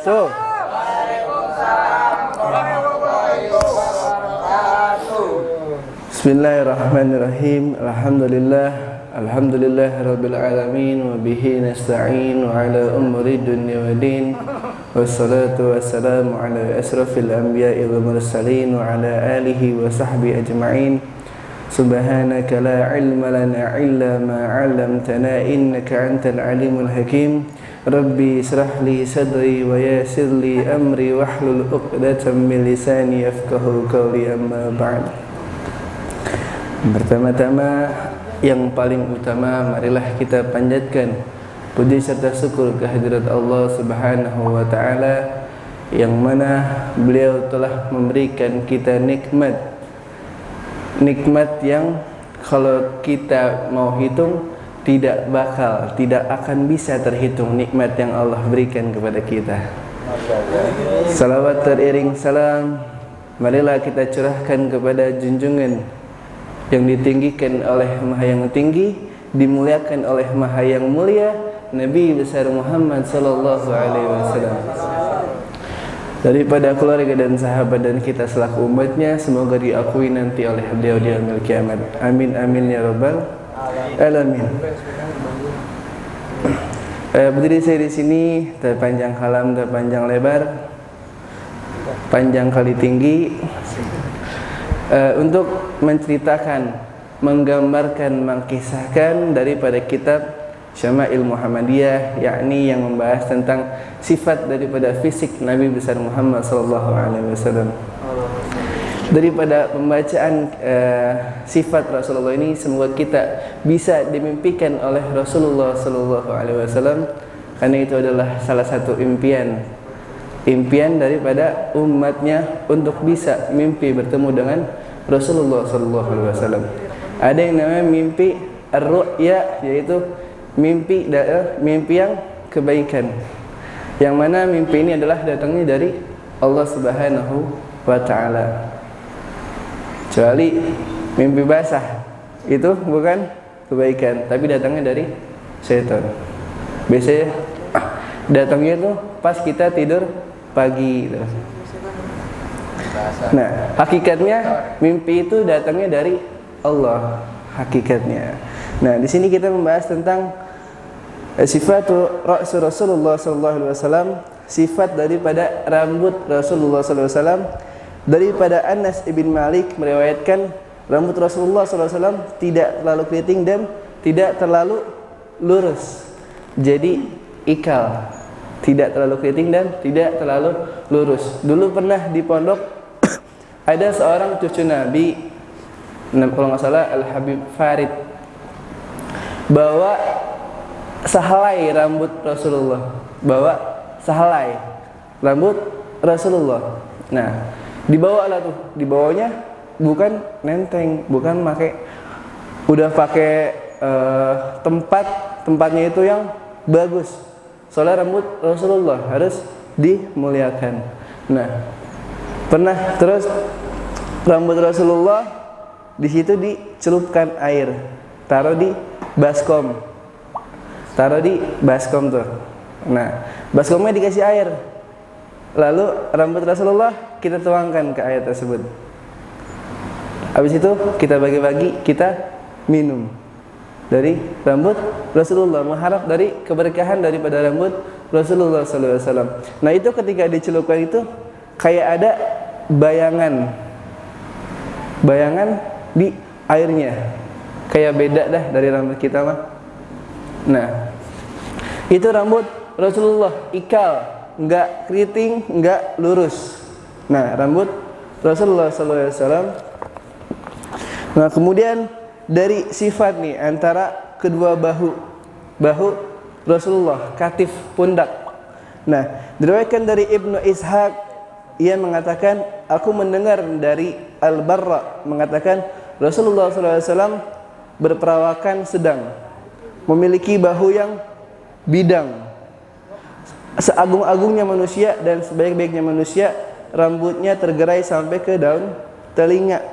wabarakatuh. Bismillahirrahmanirrahim. Alhamdulillah rabbil alamin wa bihi nasta'in wa ala umuri dunya wa din. Wassalatu wassalamu ala asrafil anbiya'i wal mursalin wa ala alihi wa sahbihi ajma'in. Subhanaka la ilma lana illa ma 'allamtana innaka antal alimul hakim. Rabbi israh li sadri wa yassir li amri wahlul 'uqdatam min lisani yafqahu qawli, amma ba'd. Pertama-tama yang paling utama, marilah kita panjatkan puji serta syukur kehadirat Allah Subhanahu wa taala yang mana beliau telah memberikan kita nikmat yang kalau kita mau hitung tidak akan bisa terhitung nikmat yang Allah berikan kepada kita. Salawat teriring salam marilah kita curahkan kepada junjungan yang ditinggikan oleh Maha yang tinggi, dimuliakan oleh Maha yang mulia, Nabi besar Muhammad sallallahu alaihi wasallam. Daripada keluarga dan sahabat dan kita selaku umatnya, semoga diakui nanti oleh beliau di yaumil kiamat. Amin amin ya rabbal alamin. Berdiri saya di sini, terpanjang halam, terpanjang lebar, panjang kali tinggi, untuk menceritakan, menggambarkan, mengkisahkan daripada kitab Syama'il Muhammadiyah, yakni yang membahas tentang sifat daripada fisik Nabi besar Muhammad sallallahu alaihi wasallam. Daripada pembacaan sifat Rasulullah ini, semoga kita bisa dimimpikan oleh Rasulullah sallallahu alaihi wasallam, karena itu adalah salah satu impian daripada umatnya untuk bisa mimpi bertemu dengan Rasulullah sallallahu alaihi wasallam. Ada yang namanya mimpi ar-ru'ya, yaitu mimpi yang kebaikan, yang mana mimpi ini adalah datangnya dari Allah Subhanahu wa taala. Kecuali mimpi basah, itu bukan kebaikan, tapi datangnya dari setan. Biasanya datangnya itu pas kita tidur pagi gitu. Nah, hakikatnya mimpi itu datangnya dari Allah, hakikatnya. Nah, di sini kita membahas tentang sifatu Rasulullah sallallahu alaihi wasallam, sifat daripada rambut Rasulullah sallallahu alaihi wasallam. Daripada Anas ibn Malik meriwayatkan rambut Rasulullah sallallahu alaihi wasallam tidak terlalu keriting dan tidak terlalu lurus. Jadi ikal, tidak terlalu keriting dan tidak terlalu lurus. Dulu pernah di pondok ada seorang cucu Nabi, kalau nggak salah Al-Habib Farid, bawa sehelai rambut Rasulullah, Rasulullah. Nah, dibawanya bukan nenteng, bukan udah pakai tempatnya itu yang bagus. Soalnya rambut Rasulullah harus dimuliakan. Nah, pernah terus rambut Rasulullah di situ dicelupkan air, taruh di baskom tuh. Nah, baskomnya dikasih air, lalu rambut Rasulullah kita tuangkan ke air tersebut. Habis itu kita bagi-bagi, kita minum dari rambut Rasulullah, mengharap dari keberkahan daripada rambut Rasulullah sallallahu alaihi wasallam. Nah, itu ketika dicelupkan itu kayak ada bayangan di airnya, kayak beda dah dari rambut kita mah. Nah, itu rambut Rasulullah ikal, enggak keriting, enggak lurus. Nah, rambut Rasulullah sallallahu alaihi wasallam. Nah, kemudian dari sifat nih antara kedua bahu Rasulullah, katif, pundak. Nah, diriwayatkan dari Ibnu Ishaq, ia mengatakan, aku mendengar dari Al-Barra mengatakan Rasulullah sallallahu alaihi wasallam berperawakan sedang, memiliki bahu yang bidang. Seagung-agungnya manusia dan sebaik-baiknya manusia, rambutnya tergerai sampai ke daun telinga.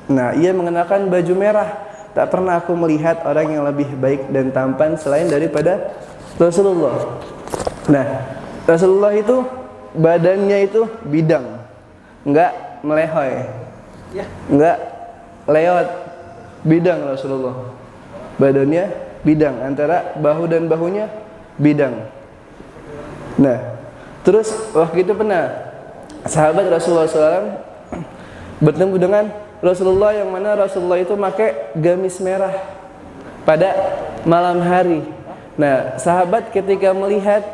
Nah, ia mengenakan baju merah. Tak pernah aku melihat orang yang lebih baik dan tampan selain daripada Rasulullah. Nah, Rasulullah itu badannya itu bidang, enggak melehoy, enggak lewat, bidang Rasulullah. Badannya bidang, antara bahu dan bahunya bidang. Nah, terus waktu itu pernah sahabat Rasulullah SAW bertemu dengan Rasulullah, yang mana Rasulullah itu pakai gamis merah pada malam hari. Nah, sahabat ketika melihat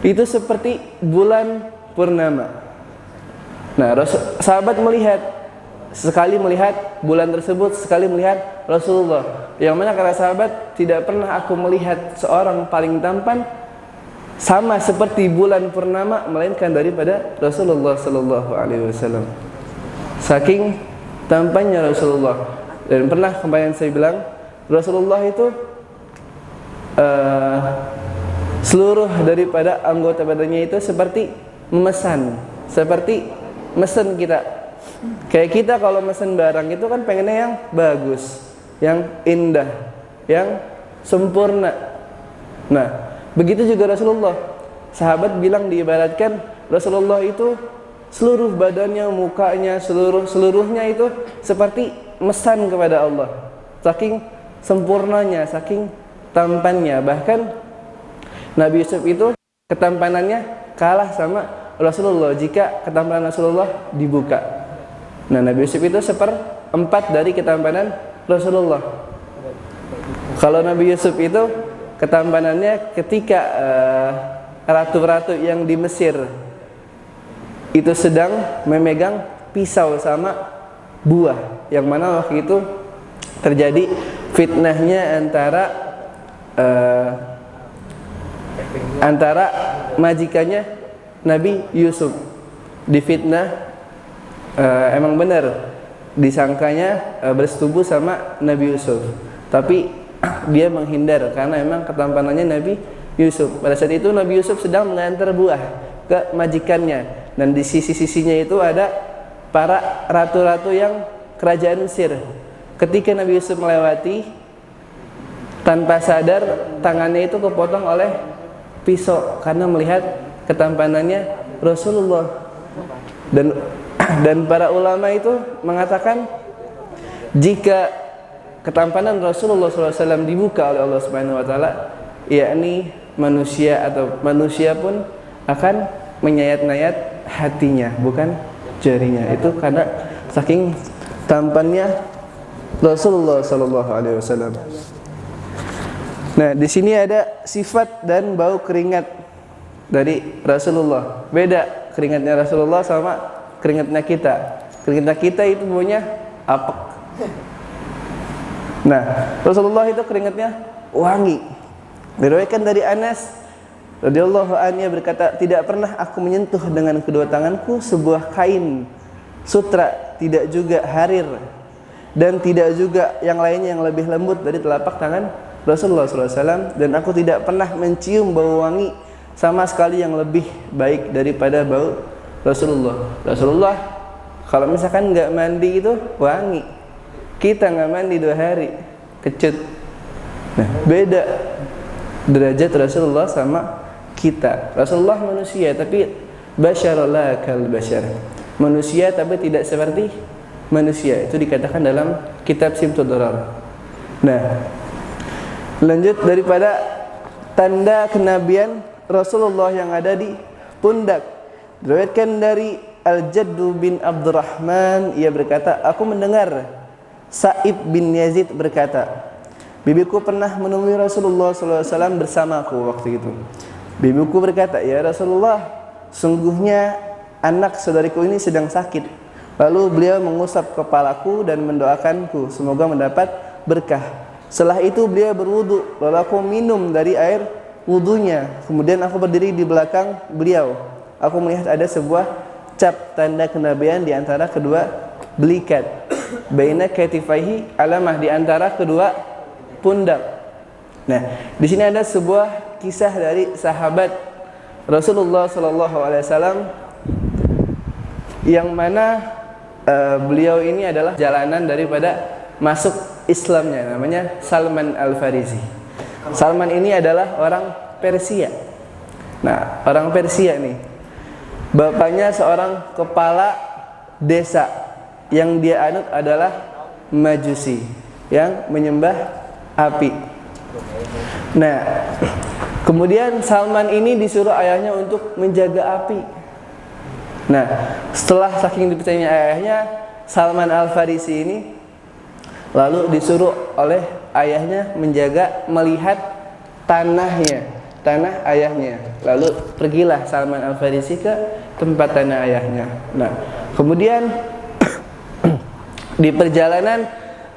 itu seperti bulan purnama. Nah, sahabat sekali melihat bulan tersebut, sekali melihat Rasulullah. Yang mana kata sahabat, tidak pernah aku melihat seorang paling tampan sama seperti bulan purnama melainkan daripada Rasulullah sallallahu alaihi wasallam. Saking tampannya Rasulullah. Dan pernah kemarin saya bilang, Rasulullah itu seluruh daripada anggota badannya itu seperti memesan, seperti mesen kita. Kayak kita kalau mesen barang itu kan pengennya yang bagus, yang indah, yang sempurna. Nah, begitu juga Rasulullah. Sahabat bilang, diibaratkan Rasulullah itu seluruh badannya, mukanya, seluruhnya itu seperti mesan kepada Allah. Saking sempurnanya, saking tampannya. Bahkan Nabi Yusuf itu ketampanannya kalah sama Rasulullah jika ketampanan Rasulullah dibuka. Nah, Nabi Yusuf itu 1/4 dari ketampanan Rasulullah. Kalau Nabi Yusuf itu ketampanannya ketika ratu-ratu yang di Mesir itu sedang memegang pisau sama buah, yang mana waktu itu terjadi fitnahnya antara majikannya Nabi Yusuf. Difitnah, emang benar disangkanya bersetubuh sama Nabi Yusuf, tapi dia menghindar karena emang ketampanannya Nabi Yusuf. Pada saat itu Nabi Yusuf sedang mengantar buah ke majikannya, dan di sisi-sisinya itu ada para ratu-ratu yang kerajaan Mesir. Ketika Nabi Yusuf melewati, tanpa sadar tangannya itu kepotong oleh pisau karena melihat ketampanannya Rasulullah. Dan para ulama itu mengatakan, jika ketampanan Rasulullah SAW dibuka oleh Allah Subhanahu Wa Taala, yakni manusia pun akan menyayat-nyayat hatinya, bukan jarinya. Itu karena saking tampannya Rasulullah SAW. Nah, di sini ada sifat dan bau keringat dari Rasulullah. Beda keringatnya Rasulullah sama keringatnya kita. Keringatnya kita itu baunya apek. Nah, Rasulullah itu keringatnya wangi. Diriwayatkan dari Anas radhiyallahu anhu berkata, tidak pernah aku menyentuh dengan kedua tanganku sebuah kain sutra, tidak juga harir, dan tidak juga yang lainnya yang lebih lembut dari telapak tangan Rasulullah SAW, dan aku tidak pernah mencium bau wangi sama sekali yang lebih baik daripada bau Rasulullah. Rasulullah kalau misalkan nggak mandi itu wangi, kita nggak mandi 2 hari kecut. Nah, beda derajat Rasulullah sama kita. Rasulullah manusia tapi basyarullah kal basyar, manusia tapi tidak seperti manusia. Itu dikatakan dalam kitab Simtud Durar. Nah, lanjut daripada tanda kenabian Rasulullah yang ada di pundak. Diriwayatkan dari Al-Jaddu bin Abdurrahman, ia berkata, aku mendengar Sa'ib bin Yazid berkata, bibiku pernah menemui Rasulullah SAW bersamaku waktu itu. Bibiku berkata, ya Rasulullah, sungguhnya anak saudariku ini sedang sakit. Lalu beliau mengusap kepalaku dan mendoakanku semoga mendapat berkah. Setelah itu beliau berwudu, lalu aku minum dari air wudunya. Kemudian aku berdiri di belakang beliau. Aku melihat ada sebuah cap tanda kenabian di antara kedua belikat. Baina katifaihi, alamah di antara kedua pundak. Nah, di sini ada sebuah kisah dari sahabat Rasulullah SAW yang mana beliau ini adalah jalanan daripada masuk Islamnya, namanya Salman Al-Farisi. Salman ini adalah orang Persia. Nah, orang Persia nih, bapaknya seorang kepala desa yang dia anut adalah Majusi, yang menyembah api. Nah, kemudian Salman ini disuruh ayahnya untuk menjaga api. Nah, setelah saking dipercayanya ayahnya, Salman Al-Farisi ini lalu disuruh oleh ayahnya menjaga, melihat tanah ayahnya. Lalu pergilah Salman Al-Farisi ke tempat tanah ayahnya. Nah, kemudian di perjalanan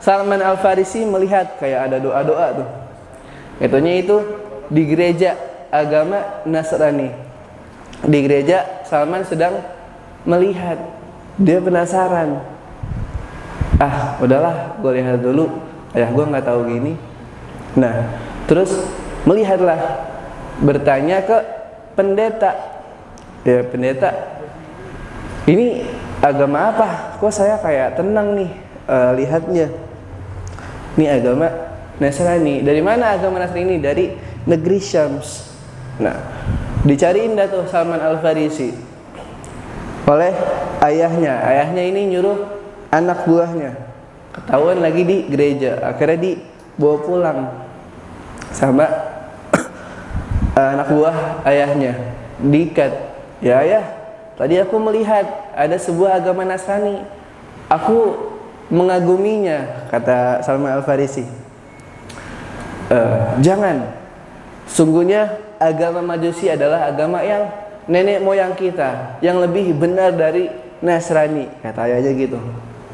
Salman Al-Farisi melihat kayak ada doa-doa tuh. Itunya itu di gereja agama Nasrani. Di gereja Salman sedang melihat, dia penasaran. Udahlah, gue lihat dulu. Ayah gue nggak tahu gini. Nah, terus melihatlah, bertanya ke pendeta. Ya, pendeta, ini agama apa? Kok saya kayak tenang nih lihatnya. Ini agama Nasrani. Dari mana agama Nasrani? Dari negeri Syams. Nah, dicariin dah tuh Salman Al-Farisi oleh ayahnya. Ayahnya ini nyuruh anak buahnya, ketahuan lagi di gereja. Akhirnya dibawa pulang sama anak buah ayahnya, diikat. Ya ayah, tadi aku melihat ada sebuah agama Nasrani, aku mengaguminya, kata Salman Al-Farisi. Jangan, sungguhnya agama Majusi adalah agama yang nenek moyang kita, yang lebih benar dari Nasrani, kata ayahnya gitu.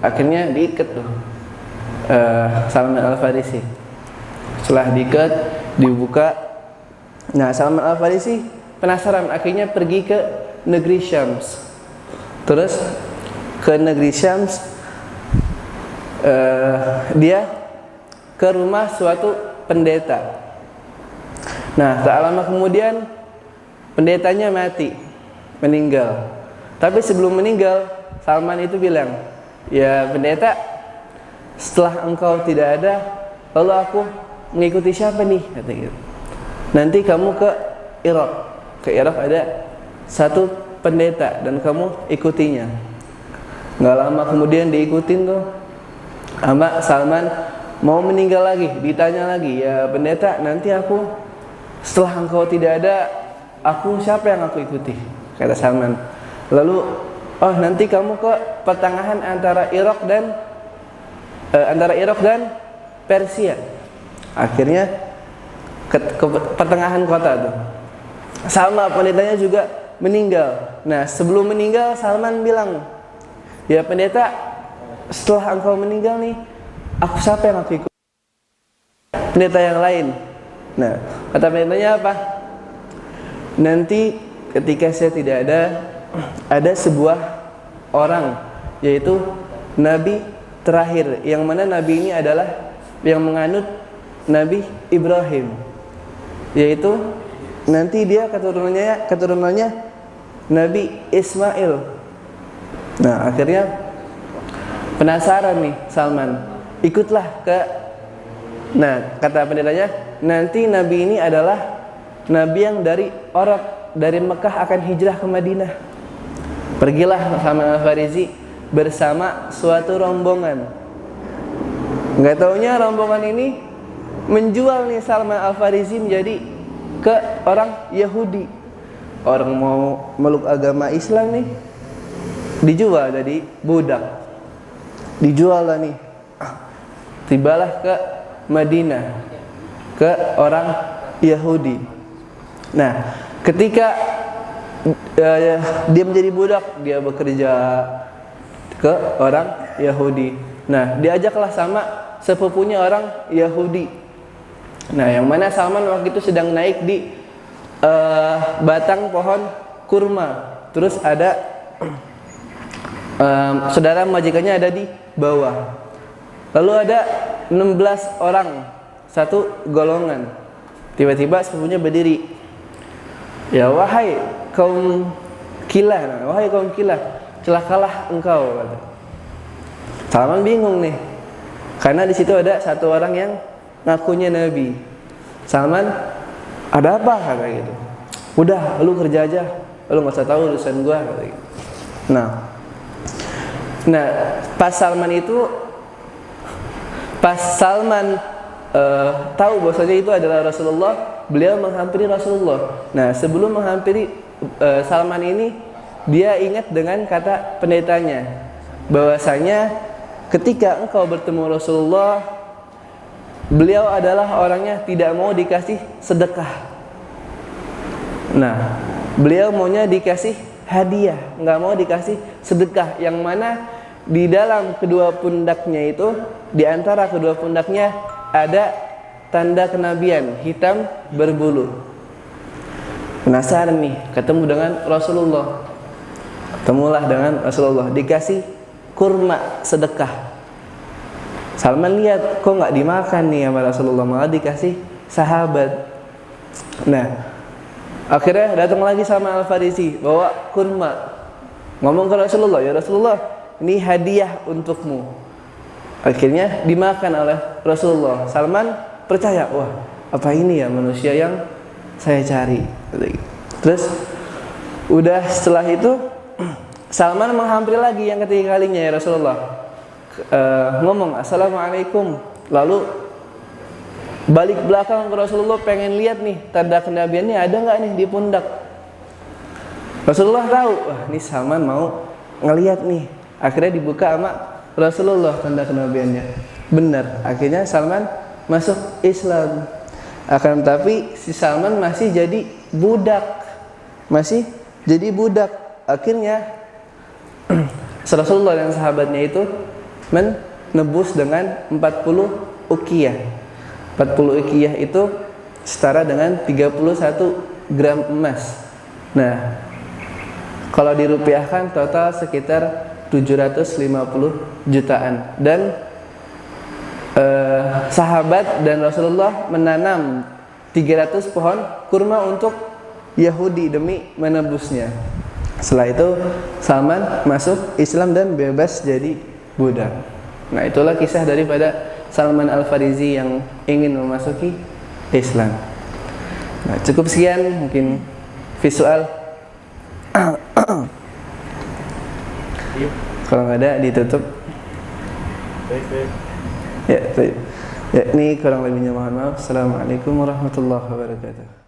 Akhirnya diikat tuh Salman Al-Farisi. Setelah diikat, dibuka. Nah, Salman Al-Farisi penasaran, akhirnya pergi ke negeri Syams. Terus ke negeri Syams, dia ke rumah suatu pendeta. Nah, tak lama kemudian pendetanya mati, meninggal. Tapi sebelum meninggal, Salman itu bilang, ya pendeta, setelah engkau tidak ada, lalu aku mengikuti siapa nih? Kata gitu. Nanti kamu ke Irak. Ke Irak ada satu pendeta dan kamu ikutinya. Nggak lama kemudian diikutin tuh sama Salman. Mau meninggal lagi, ditanya lagi, ya pendeta, nanti aku setelah engkau tidak ada, aku siapa yang aku ikuti? Kata Salman. Lalu, nanti kamu ke pertengahan antara Irak dan Persia. Akhirnya ke pertengahan kota tuh. Sama pendetanya juga meninggal. Nah, sebelum meninggal Salman bilang, ya pendeta, setelah engkau meninggal nih, aku siapa yang aku ikut? Pendeta yang lain. Nah, kata pendetanya apa? Nanti ketika saya tidak ada sebuah orang, yaitu Nabi terakhir, yang mana Nabi ini adalah yang menganut Nabi Ibrahim, yaitu nanti dia keturunannya Nabi Ismail. Nah, akhirnya penasaran nih Salman, ikutlah ke. Nah, kata pendetanya, nanti Nabi ini adalah Nabi yang dari Mekah akan hijrah ke Madinah. Pergilah Salman Al-Farisi bersama suatu rombongan. Nggak taunya rombongan ini menjual nih Salman Al-Farisi menjadi ke orang Yahudi. Orang mau meluk agama Islam nih, dijual jadi budak. Dijual lah nih. Tibalah ke Madinah, ke orang Yahudi. Nah, ketika dia menjadi budak, dia bekerja ke orang Yahudi. Nah, diajaklah sama sepupunya orang Yahudi. Nah, yang mana Salman waktu itu sedang naik di batang pohon kurma. Terus ada saudara majikannya ada di bawah. Lalu ada 16 orang, satu golongan. Tiba-tiba sepupunya berdiri. Ya wahai kaum Kilah, celakalah engkau, kata. Salman bingung nih, karena di situ ada satu orang yang ngakunya Nabi. Salman, ada apa? Kata gitu. Udah, lu kerja aja, lu nggak usah tahu urusan gua. Nah, pas Salman tahu bahwasanya itu adalah Rasulullah, beliau menghampiri Rasulullah. Nah, sebelum menghampiri Salman ini, dia ingat dengan kata pendetanya, bahwasanya ketika engkau bertemu Rasulullah, beliau adalah orangnya tidak mau dikasih sedekah. Nah, beliau maunya dikasih hadiah, nggak mau dikasih sedekah, yang mana di dalam kedua pundaknya itu, di antara kedua pundaknya ada tanda kenabian hitam berbulu. Penasaran nih, ketemu dengan Rasulullah, ketemulah dengan Rasulullah, dikasih kurma sedekah. Salman lihat, kok nggak dimakan nih sama Rasulullah, malah dikasih sahabat. Nah, akhirnya datang lagi sama Al-Farisi, bawa kurma, ngomong ke Rasulullah, ya Rasulullah, ini hadiah untukmu. Akhirnya dimakan oleh Rasulullah. Salman percaya, wah, apa ini ya manusia yang saya cari. Terus udah setelah itu Salman menghampiri lagi yang ketiga kalinya, ya Rasulullah, ngomong assalamualaikum, lalu balik belakang ke Rasulullah, pengen lihat nih tanda kenabiannya ada nggak nih di pundak. Rasulullah tahu, wah ini Salman mau ngelihat nih. Akhirnya dibuka sama Rasulullah tanda kenabiannya. Benar, akhirnya Salman masuk Islam. Akan tetapi si Salman masih jadi budak. Akhirnya Rasulullah dan sahabatnya itu menebus dengan 40 uqiyah. 40 uqiyah itu setara dengan 31 gram emas. Nah, kalau dirupiahkan total sekitar 750 jutaan. Dan sahabat dan Rasulullah menanam 300 pohon kurma untuk Yahudi demi menebusnya. Setelah itu Salman masuk Islam dan bebas jadi budak. Nah, itulah kisah daripada Salman Al-Farisi yang ingin memasuki Islam. Nah, cukup sekian mungkin visual. Kalau nggak ada ditutup. Ya, baik. Ya, ini kurang lebihnya mohon maaf. Assalamualaikum warahmatullahi wabarakatuh.